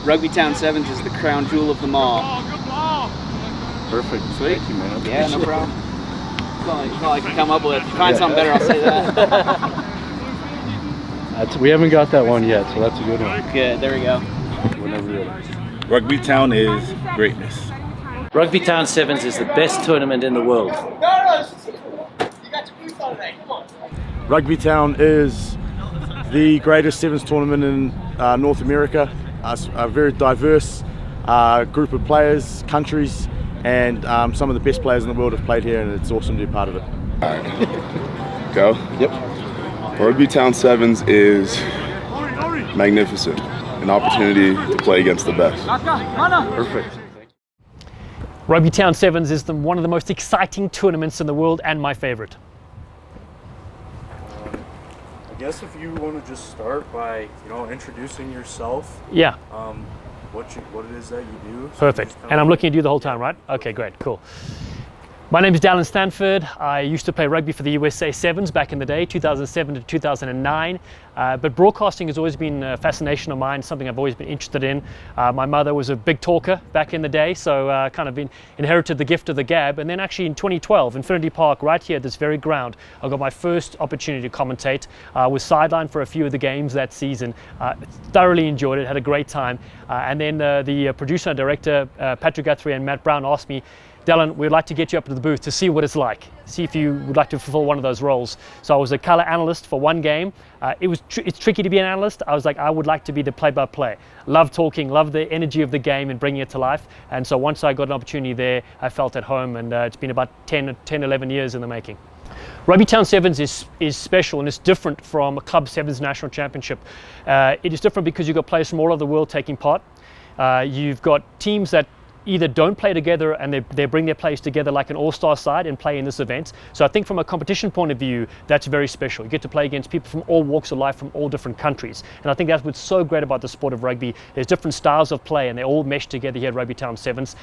RugbyTown Sevens is the crown jewel of them all. Perfect. Sweet. Thank you, man. Yeah, no problem. It's not like I can come up with. Find something better, I'll say that. We haven't got that one yet, so that's a good one. Good, there we go. Whenever you're ready. RugbyTown is greatness. RugbyTown Sevens is the best tournament in the world. RugbyTown is the greatest sevens tournament in North America. A very diverse group of players, countries, and some of the best players in the world have played here, and it's awesome to be part of it. All right. Go? Yep. RugbyTown Sevens is magnificent. An opportunity to play against the best. Perfect. RugbyTown Sevens is one of the most exciting tournaments in the world and my favorite. I guess if you want to just start by, introducing yourself. Yeah. What it is that you do. Perfect. And I'm looking at you the whole time, right? Okay, great, cool. My name is Dallen Stanford. I used to play rugby for the USA Sevens back in the day, 2007 to 2009. But broadcasting has always been a fascination of mine, something I've always been interested in. My mother was a big talker back in the day, so kind of inherited the gift of the gab. And then actually in 2012, Infinity Park, right here at this very ground, I got my first opportunity to commentate. Was sidelined for a few of the games that season. Thoroughly enjoyed it, had a great time. And then the producer and director, Patrick Guthrie and Matt Brown, asked me, Dallen, we'd like to get you up to the booth to see what it's like, see if you would like to fulfill one of those roles. So I was a color analyst for one game. It's tricky to be an analyst. I was like, I would like to be the play-by-play. Love talking, love the energy of the game and bringing it to life. And so once I got an opportunity there, I felt at home, and it's been about 11 years in the making. RugbyTown Sevens is special, and it's different from a Club Sevens National Championship. It is different because you've got players from all over the world taking part. You've got teams that either don't play together and they bring their players together like an all-star side and play in this event. So I think from a competition point of view, that's very special. You get to play against people from all walks of life, from all different countries. And I think that's what's so great about the sport of rugby. There's different styles of play and they all mesh together here at RugbyTown Sevens.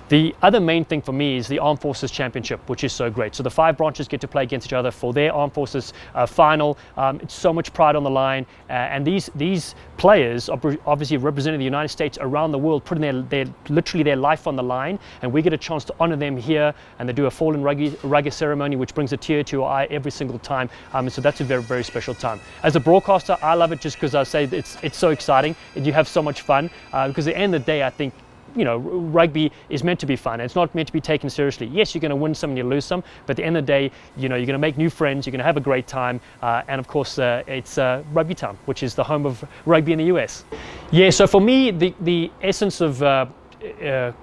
The other main thing for me is the Armed Forces Championship, which is so great. So the 5 branches get to play against each other for their Armed Forces final. It's so much pride on the line. And these players, obviously representing the United States around the world, putting literally their life on the line. And we get a chance to honor them here. And they do a fallen rugby ceremony, which brings a tear to your eye every single time. So that's a very, very special time. As a broadcaster, I love it just because I say it's so exciting and you have so much fun. Because at the end of the day, I think, rugby is meant to be fun. It's not meant to be taken seriously. Yes, you're going to win some and you lose some, but at the end of the day, you're going to make new friends, you're going to have a great time, and of course, it's RugbyTown, which is the home of rugby in the US. Yeah, so for me, the essence of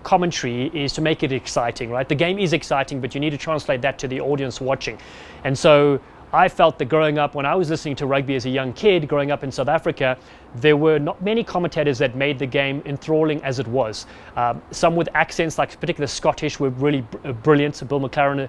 commentary is to make it exciting, right? The game is exciting, but you need to translate that to the audience watching. And so I felt that growing up, when I was listening to rugby as a young kid, growing up in South Africa, there were not many commentators that made the game enthralling as it was. Some with accents, like particularly Scottish, were really brilliant. Bill McLaren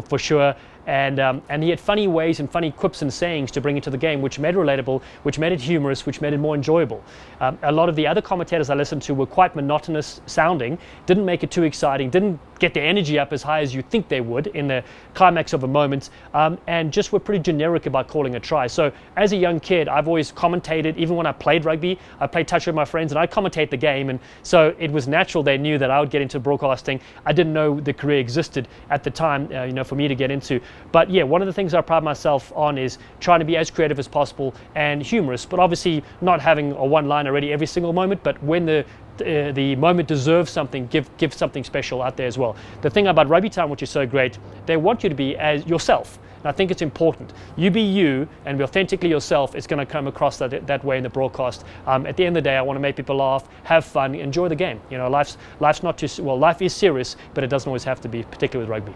for sure. And he had funny ways and funny quips and sayings to bring into the game, which made it relatable, which made it humorous, which made it more enjoyable. A lot of the other commentators I listened to were quite monotonous sounding, didn't make it too exciting, didn't get the energy up as high as you think they would in the climax of a moment, and just were pretty generic about calling a try. So as a young kid, I've always commentated. Even when I played rugby, I played touch with my friends and I'd commentate the game, and so it was natural they knew that I would get into broadcasting. I didn't know the career existed at the time, for me to get into. But yeah, one of the things I pride myself on is trying to be as creative as possible and humorous, but obviously not having a one-liner ready every single moment, but when the moment deserves something, give something special out there as well. The thing about RugbyTown, which is so great, they want you to be as yourself. And I think it's important. You be you and be authentically yourself. It's going to come across that way in the broadcast. At the end of the day, I want to make people laugh, have fun, enjoy the game. Life's not too well. Life is serious, but it doesn't always have to be, particularly with rugby.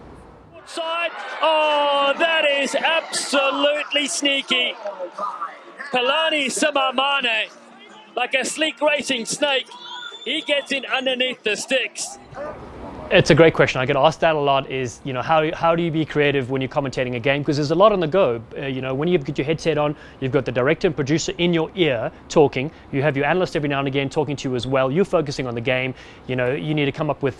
Side. Oh, that is absolutely sneaky. Palani Samamane, like a sleek racing snake, he gets in underneath the sticks. It's a great question. I get asked that a lot is, how do you be creative when you're commentating a game? Because there's a lot on the go. When you get your headset on, you've got the director and producer in your ear talking. You have your analyst every now and again talking to you as well. You're focusing on the game. You need to come up with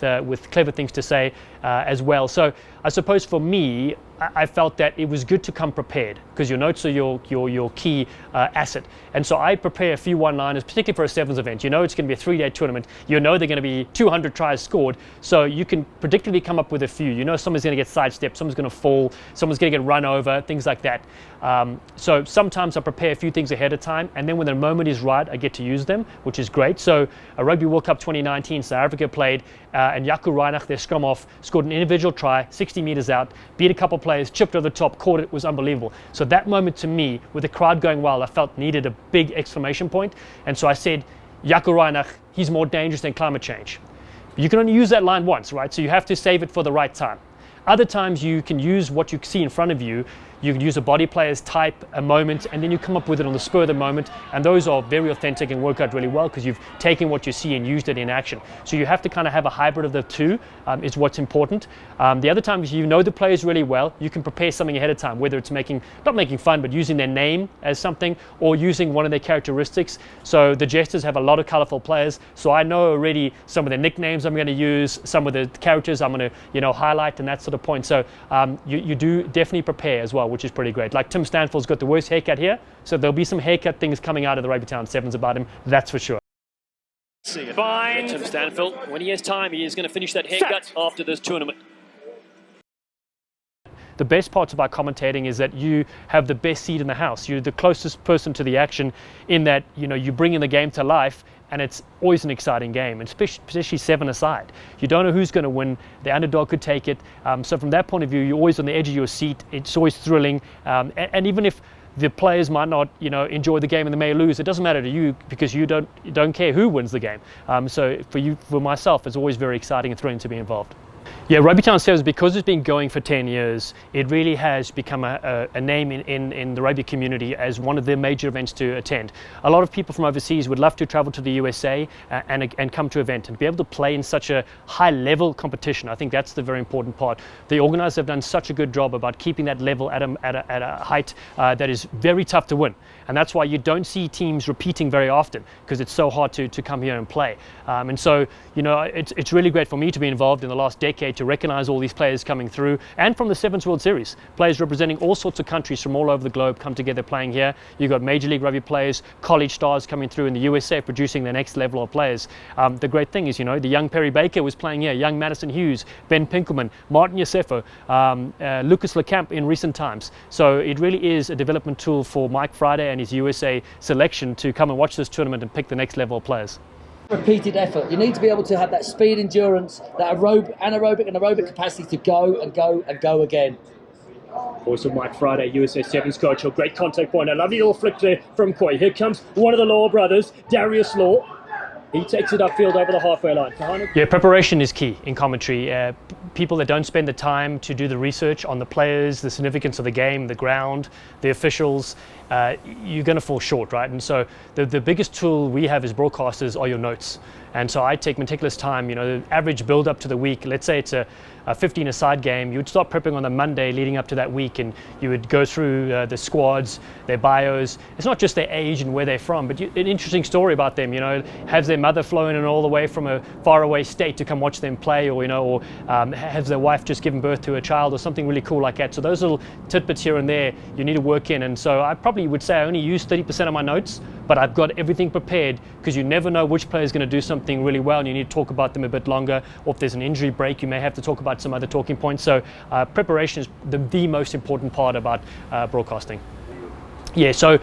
clever things to say. as well. So I suppose for me, I felt that it was good to come prepared because your notes are your key asset. And so I prepare a few one-liners, particularly for a sevens event. You know it's going to be a 3-day tournament. You know they're going to be 200 tries scored. So you can predictably come up with a few. You know someone's going to get sidestepped, someone's going to fall, someone's going to get run over, things like that. So sometimes I prepare a few things ahead of time, and then when the moment is right, I get to use them, which is great. So a Rugby World Cup 2019, South Africa played, and Jaco Reinach, their scrum off, scored an individual try, 60 meters out, beat a couple players, chipped over the top, caught it, was unbelievable. So that moment to me, with the crowd going wild, I felt needed a big exclamation point. And so I said, Jaco Reinach, he's more dangerous than climate change. You can only use that line once, right? So you have to save it for the right time. Other times you can use what you see in front of you. You can use a body player's type, a moment, and then you come up with it on the spur of the moment. And those are very authentic and work out really well because you've taken what you see and used it in action. So you have to kind of have a hybrid of the two is what's important. The other times you know the players really well, you can prepare something ahead of time, whether it's not making fun, but using their name as something or using one of their characteristics. So the Jesters have a lot of colorful players. So I know already some of the nicknames I'm going to use, some of the characters I'm going to highlight and that sort of point. So you do definitely prepare as well, which is pretty great. Like Tim Stanford's got the worst haircut here, so there'll be some haircut things coming out of the RugbyTown Sevens about him, that's for sure. Fine. Tim Stanfield, when he has time, he is going to finish that haircut after this tournament. The best parts about commentating is that you have the best seat in the house. You're the closest person to the action in that, you bring in the game to life, and it's always an exciting game, and especially 7-a-side. You don't know who's going to win. The underdog could take it. So from that point of view, you're always on the edge of your seat. It's always thrilling. And even if the players might not, enjoy the game and they may lose, it doesn't matter to you because you don't care who wins the game. So for myself, it's always very exciting and thrilling to be involved. Yeah, RugbyTown Sevens, because it's been going for 10 years, it really has become a name in the rugby community as one of the major events to attend. A lot of people from overseas would love to travel to the USA and come to an event and be able to play in such a high-level competition. I think that's the very important part. The organisers have done such a good job about keeping that level at a height that is very tough to win. And that's why you don't see teams repeating very often, because it's so hard to come here and play. And so, it's really great for me to be involved in the last decade to recognize all these players coming through, and from the Sevens World Series, players representing all sorts of countries from all over the globe come together playing here. You've got Major League Rugby players, college stars coming through in the USA producing the next level of players. The great thing is, the young Perry Baker was playing here, young Madison Hughes, Ben Pinkelman, Martin Yosefo, Lucas LeCamp in recent times. So it really is a development tool for Mike Friday and his USA selection to come and watch this tournament and pick the next level of players. Repeated effort. You need to be able to have that speed, endurance, that anaerobic and aerobic capacity to go and go and go again. Also Mike Friday, USA Sevens coach, a great contact point. A lovely little flick there from Coy. Here comes one of the Law brothers, Darius Law. He takes it upfield over the halfway line. Yeah, preparation is key in commentary. People that don't spend the time to do the research on the players, the significance of the game, the ground, the officials, you're going to fall short, right? And so the biggest tool we have as broadcasters are your notes. And so I take meticulous time, the average build up to the week. Let's say it's a 15-a-side game. You would start prepping on the Monday leading up to that week, and you would go through the squads, their bios. It's not just their age and where they're from, but an interesting story about them. Has their mother flown in all the way from a faraway state to come watch them play, or has their wife just given birth to a child, or something really cool like that. So those little tidbits here and there you need to work in. And so I probably would say I only use 30% of my notes, but I've got everything prepared because you never know which player is going to do something really well and you need to talk about them a bit longer, or if there's an injury break you may have to talk about some other talking points. So preparation is the most important part about broadcasting. Yeah, so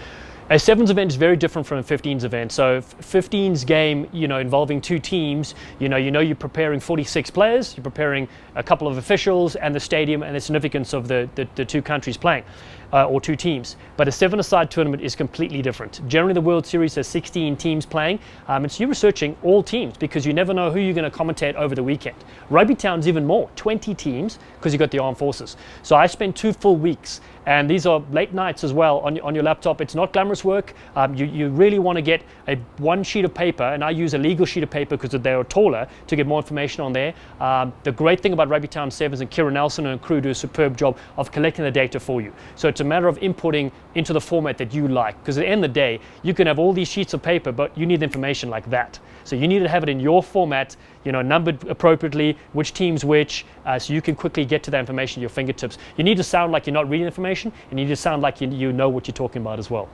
a sevens event is very different from a 15s event. So 15s game, involving two teams, you're preparing 46 players, you're preparing a couple of officials and the stadium and the significance of the two countries playing. Or two teams. But a 7-a-side tournament is completely different. Generally, the World Series has 16 teams playing, and so you're researching all teams because you never know who you're going to commentate over the weekend. RugbyTown's even more, 20 teams, because you've got the armed forces. So I spent 2 full weeks, and these are late nights as well on your laptop. It's not glamorous work. You really want to get one sheet of paper, and I use a legal sheet of paper because they're taller to get more information on there. The great thing about RugbyTown Sevens, and Kieran Nelson and crew do a superb job of collecting the data for you. So it's a matter of inputting into the format that you like, because at the end of the day you can have all these sheets of paper but you need information like that. So you need to have it in your format, numbered appropriately, which team's which, so you can quickly get to that information at your fingertips. You need to sound like you're not reading information, and you need to sound like you know what you're talking about as well.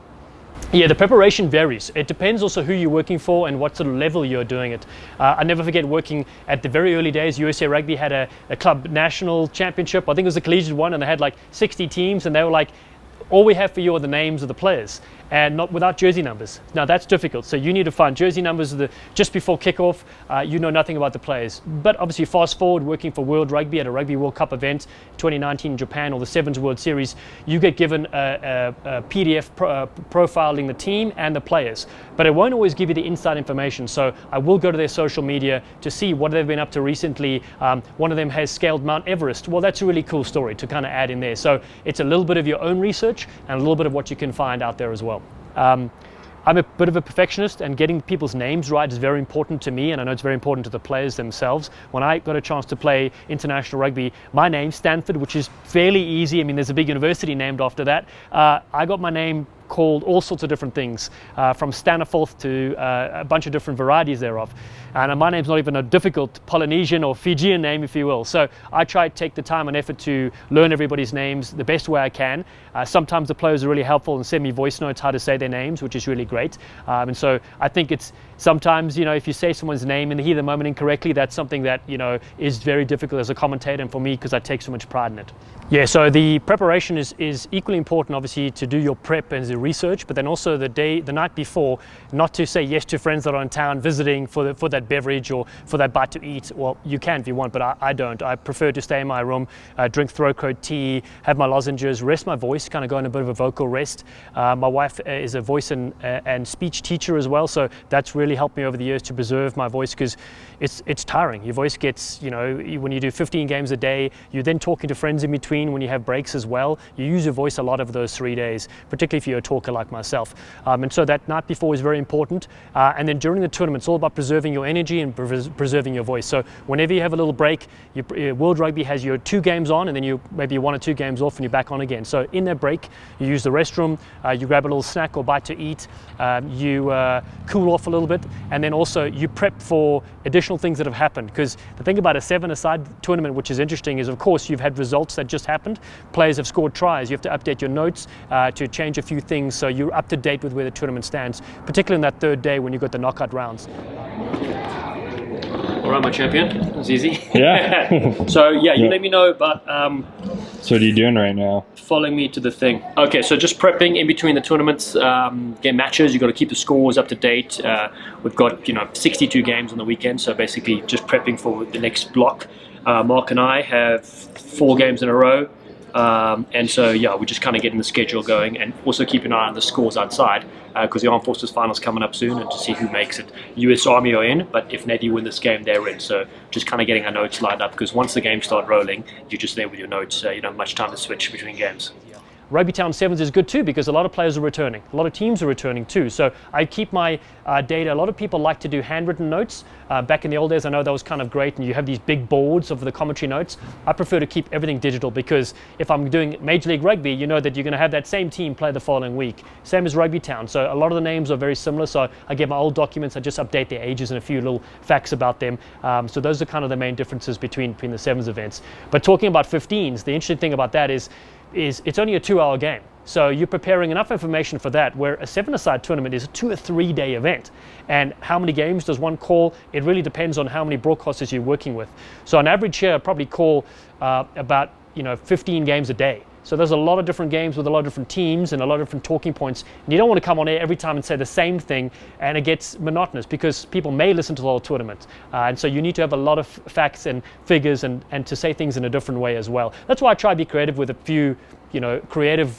Yeah, the preparation varies. It depends also who you're working for and what sort of level you're doing it. I never forget working at the very early days. USA Rugby had a club national championship. I think it was a collegiate one, and they had like 60 teams, and they were like, all we have for you are the names of the players, and not without jersey numbers. Now that's difficult. So you need to find jersey numbers just before kickoff. You know nothing about the players. But obviously, fast forward, working for World Rugby at a Rugby World Cup event, 2019 in Japan, or the Sevens World Series, you get given a PDF profiling the team and the players. But it won't always give you the inside information. So I will go to their social media to see what they've been up to recently. One of them has scaled Mount Everest. Well, that's a really cool story to kind of add in there. So it's a little bit of your own research and a little bit of what you can find out there as well. I'm a bit of a perfectionist, and getting people's names right is very important to me, and I know it's very important to the players themselves. When I got a chance to play international rugby, my name, Stanford, which is fairly easy. I mean, there's a big university named after that. I got my name called all sorts of different things, from Stanford to a bunch of different varieties thereof. And my name's not even a difficult Polynesian or Fijian name, if you will. So I try to take the time and effort to learn everybody's names the best way I can. Sometimes the players are really helpful and send me voice notes how to say their names, which is really great. And so I think it's sometimes, if you say someone's name in the heat of the moment incorrectly, that's something that, is very difficult as a commentator, and for me, because I take so much pride in it. Yeah, so the preparation is equally important, obviously, to do your prep and the research, but then also the night before, not to say yes to friends that are in town visiting for that beverage or for that bite to eat. Well, you can if you want, but I don't. I prefer to stay in my room, drink throat coat tea, have my lozenges, rest my voice, kind of go in a bit of a vocal rest. My wife is a voice and speech teacher as well, so that's really helped me over the years to preserve my voice, because it's tiring. Your voice gets, when you do 15 games a day, you're then talking to friends in between when you have breaks as well. You use your voice a lot of those 3 days, particularly if you're a talker like myself. And so that night before is very important. And then during the tournament, it's all about preserving your energy and preserving your voice. So whenever you have a little break, World Rugby has your 2 games on, and then maybe 1 or 2 games off, and you're back on again. So in that break, you use the restroom, you grab a little snack or bite to eat, you cool off a little bit, and then also you prep for additional things that have happened. Because the thing about a 7-a-side tournament, which is interesting, is of course you've had results that just happened. Players have scored tries. You have to update your notes to change a few things, so you're up to date with where the tournament stands, particularly on that 3rd day when you've got the knockout rounds. All right, my champion. It was easy. Yeah. So yeah, you let me know about. So what are you doing right now? Following me to the thing. Okay, so just prepping in between the tournaments, game matches. You've got to keep the scores up to date. We've got 62 games on the weekend, so basically just prepping for the next block. Mark and I have 4 games in a row. And so, yeah, we're just kind of getting the schedule going, and also keep an eye on the scores outside, because the Armed Forces final's coming up soon, and to see who makes it. US Army are in, but if Navy win this game, they're in. So just kind of getting our notes lined up, because once the games start rolling, you're just there with your notes. You don't have much time to switch between games. RugbyTown Sevens is good too, because a lot of players are returning. A lot of teams are returning too. So I keep my data. A lot of people like to do handwritten notes. Back in the old days, I know that was kind of great, and you have these big boards of the commentary notes. I prefer to keep everything digital, because if I'm doing Major League Rugby, you know that you're going to have that same team play the following week. Same as RugbyTown. So a lot of the names are very similar. So I get my old documents, I just update their ages and a few little facts about them. So those are kind of the main differences between the Sevens events. But talking about 15s, the interesting thing about that is it's only a 2-hour game. So you're preparing enough information for that, where a 7-a-side tournament is a 2 or 3 day event. And how many games does one call? It really depends on how many broadcasters you're working with. So on average here, I probably call about 15 games a day. So there's a lot of different games with a lot of different teams and a lot of different talking points. And you don't want to come on air every time and say the same thing, and it gets monotonous, because people may listen to the whole tournament. And so you need to have a lot of facts and figures and to say things in a different way as well. That's why I try to be creative with a few, creative,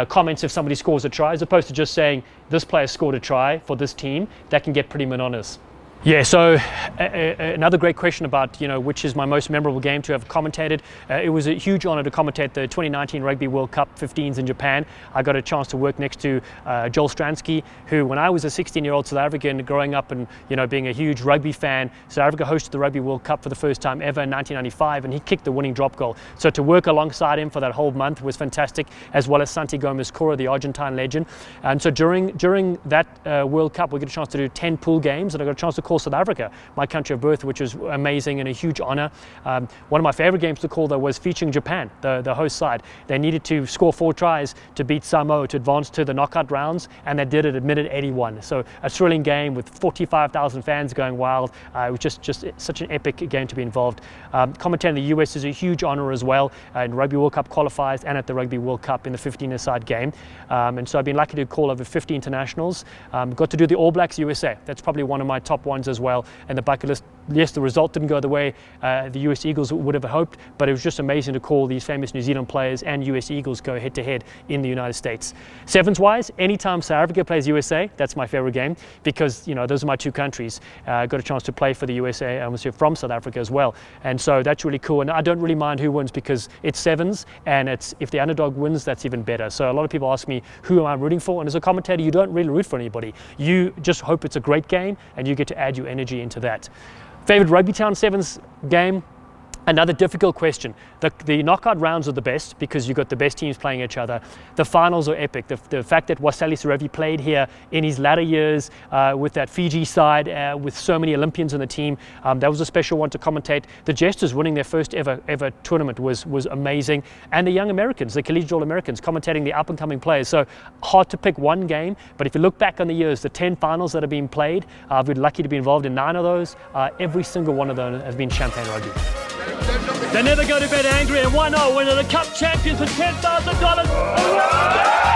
comments if somebody scores a try, as opposed to just saying this player scored a try for this team. That can get pretty monotonous. Yeah, so another great question about, which is my most memorable game to have commentated. It was a huge honor to commentate the 2019 Rugby World Cup 15s in Japan. I got a chance to work next to Joel Stransky, who, when I was a 16-year-old South African growing up and, being a huge rugby fan, South Africa hosted the Rugby World Cup for the first time ever in 1995, and he kicked the winning drop goal. So to work alongside him for that whole month was fantastic, as well as Santi Gomez-Cora, the Argentine legend. And so during that World Cup, we got a chance to do 10 pool games, and I got a chance to call South Africa, my country of birth, which was amazing and a huge honor. One of my favorite games to call, though, was featuring Japan, the host side. They needed to score 4 tries to beat Samoa to advance to the knockout rounds, and they did it at minute 81. So a thrilling game with 45,000 fans going wild. It was just such an epic game to be involved. Commentating the US is a huge honor as well, in Rugby World Cup qualifiers and at the Rugby World Cup in the 15-a-side game. And so I've been lucky to call over 50 internationals. Got to do the All Blacks USA. That's probably one of my top ones as well. And the bucket list, yes, the result didn't go the way the US Eagles would have hoped, but it was just amazing to call these famous New Zealand players and US Eagles go head to head in the United States. Sevens wise, anytime South Africa plays USA, that's my favorite game, because those are my two countries. Got a chance to play for the USA. I was here from South Africa as well, and so that's really cool. And I don't really mind who wins, because it's sevens, and if the underdog wins, that's even better. So a lot of people ask me, who am I rooting for? And as a commentator, you don't really root for anybody. You just hope it's a great game, and you get to add your energy into that. Favorite RugbyTown Sevens game? Another difficult question. The knockout rounds are the best, because you've got the best teams playing each other. The finals are epic. The fact that Wasali Serevi played here in his latter years with that Fiji side, with so many Olympians in the team, that was a special one to commentate. The Jesters winning their first ever tournament was amazing. And the young Americans, the collegiate All-Americans, commentating the up-and-coming players. So hard to pick one game, but if you look back on the years, the 10 finals that have been played, I've been lucky to be involved in 9 of those. Every single one of them has been champagne rugby. They never go to bed angry, and 1-0 winner the Cup champions for $10,000.